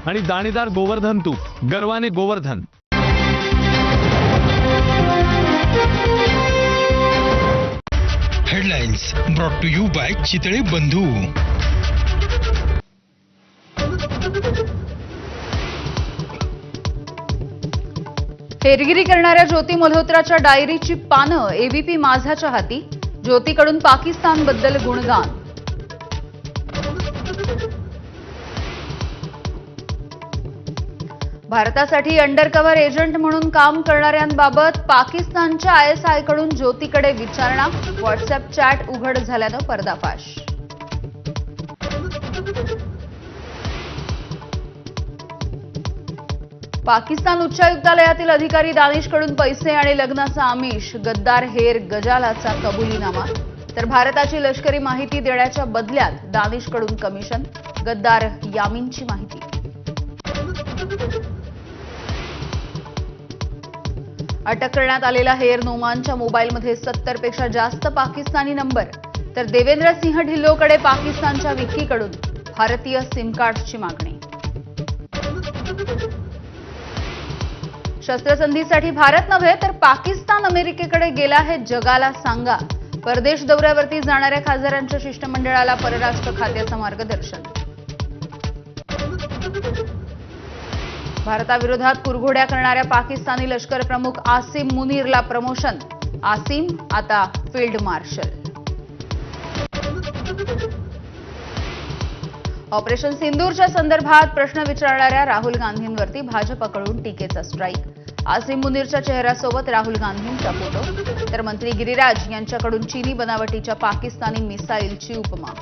आणि दाणेदार गोवर्धन तूप गर्वाने Govardhan. Headlines brought to you by Chitale Bandhu. हेरगिरी करणाऱ्या ज्योती मल्होत्राच्या डायरीची पानं एबीपी माझाच्या हाती, ज्योतीकडून पाकिस्तानबद्दल गुणगान। भारतासाठी अंडरकव्हर एजंट म्हणून काम करणाऱ्यांबाबत पाकिस्तानच्या आयएसआयकडून ज्योतीकडे विचारणा, व्हॉट्सअप चॅट उघड झाल्यानं पर्दाफाश। पाकिस्तान उच्चायुक्तालयातील अधिकारी दानिशकडून पैसे आणि लग्नाचा आमिष, गद्दार हेर गजालाचा कबुलीनामा। तर भारताची लष्करी माहिती देण्याच्या बदल्यात दानिशकडून कमिशन, गद्दार यामीनची माहिती। अटक करण्यात आलेला हेर नोमानच्या मोबाईलमध्ये 70 पेक्षा जास्त पाकिस्तानी नंबर। तर देवेंद्र सिंह ढिल्लोकडे पाकिस्तानच्या विक्कीकडून भारतीय सिम कार्ड्सची मागणी। शस्त्रसंधीसाठी भारत नव्हे तर पाकिस्तान अमेरिकेकडे गेला हे जगाला सांगा। परदेश दौऱ्यावरती जाणाऱ्या खासदारांच्या शिष्टमंडळाला परराष्ट्र खात्याचं मार्गदर्शन। भारताविरोधात कुरघोड्या करणाऱ्या पाकिस्तानी लष्कर प्रमुख आसिम मुनीरला प्रमोशन, आसिम आता फील्ड मार्शल। ऑपरेशन सिंदूरच्या संदर्भात प्रश्न विचारणाऱ्या राहुल गांधींवरती भाजपकडून टीकेचा स्ट्राईक। आसिम मुनीरच्या चेहऱ्यासोबत राहुल गांधींचा फोटो। तर मंत्री गिरिराज यांच्याकडून चीनी बनावटीच्या पाकिस्तानी मिसाईलची उपमा।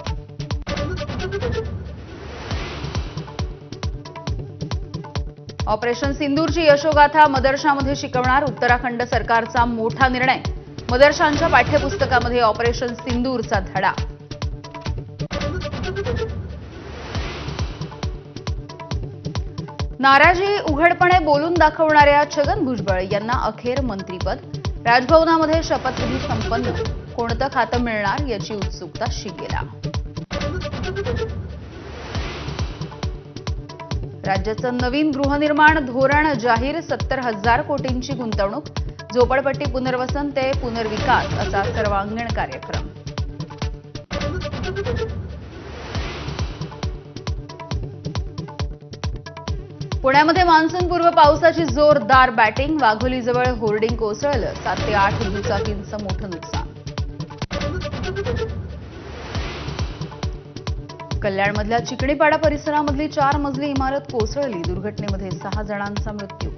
ऑपरेशन सिंदूरची यशोगाथा मदरशामध्ये शिकवणार उत्तराखंड सरकारचा मोठा निर्णय। मदरशांच्या पाठ्यपुस्तकामध्ये ऑपरेशन सिंदूरचा धडा। नाराजी उघडपणे बोलून दाखवणाऱ्या छगन भुजबळ यांना अखेर मंत्रीपद। राजभवनामध्ये शपथविधी संपन्न, कोणतं खातं मिळणार याची उत्सुकता शिगेला। राज्याचं नवीन गृहनिर्माण धोरण जाहीर, 70,000 कोटींची गुंतवणूक। झोपडपट्टी पुनर्वसन ते पुनर्विकास असा सर्वांगीण कार्यक्रम। पुण्यामध्ये मान्सूनपूर्व पावसाची जोरदार बॅटिंग। वाघोलीजवळ होर्डिंग कोसळलं, 7 ते 8 दुचाकींचं मोठं नुकसान। कल्याणमधल्या चिकणीपाडा परिसरामधली 4 मजली इमारत कोसळली, दुर्घटनेमध्ये 6 जणांचा मृत्यू।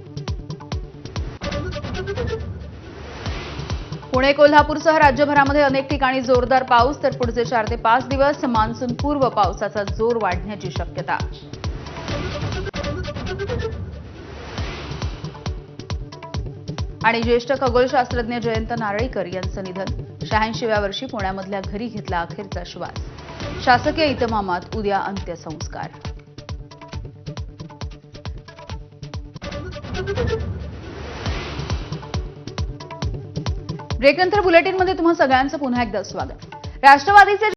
पुणे कोल्हापूरसह राज्यभरामध्ये अनेक ठिकाणी जोरदार पाऊस। तर पुढचे 4 ते 5 दिवस मान्सूनपूर्व पावसाचा जोर वाढण्याची शक्यता। आणि ज्येष्ठ खगोलशास्त्रज्ञ जयंत नारळीकर यांचं निधन, 86व्या वर्षी पुण्यामधल्या घरी घेतला अखेरचा श्वास। शासकीय इतमामात उद्या अंत्यसंस्कार। ब्रेकनंतर बुलेटिनमध्ये तुम्हा सगळ्यांचं पुन्हा एकदा स्वागत। राष्ट्रवादीचे